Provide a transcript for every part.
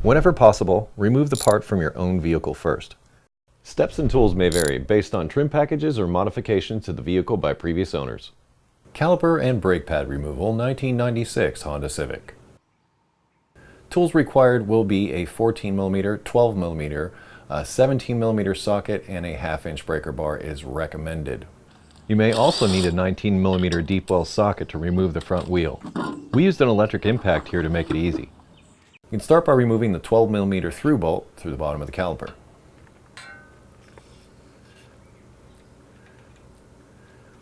Whenever possible, remove the part from your own vehicle first. Steps and tools may vary based on trim packages or modifications to the vehicle by previous owners. Caliper and brake pad removal, 1996 Honda Civic. Tools required will be a 14mm, 12mm, a 17mm socket, and a 1/2-inch breaker bar is recommended. You may also need a 19mm deep well socket to remove the front wheel. We used an electric impact here to make it easy. You can start by removing the 12mm through bolt through the bottom of the caliper.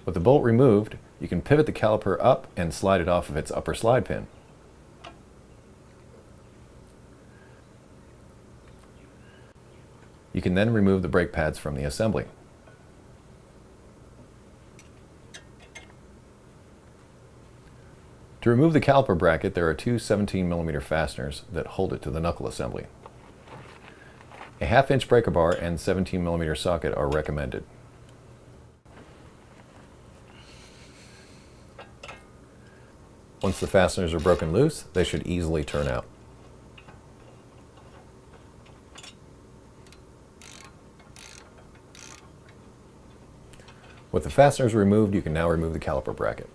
With the bolt removed, you can pivot the caliper up and slide it off of its upper slide pin. You can then remove the brake pads from the assembly. To remove the caliper bracket, there are two 17mm fasteners that hold it to the knuckle assembly. A 1/2-inch breaker bar and 17mm socket are recommended. Once the fasteners are broken loose, they should easily turn out. With the fasteners removed, you can now remove the caliper bracket.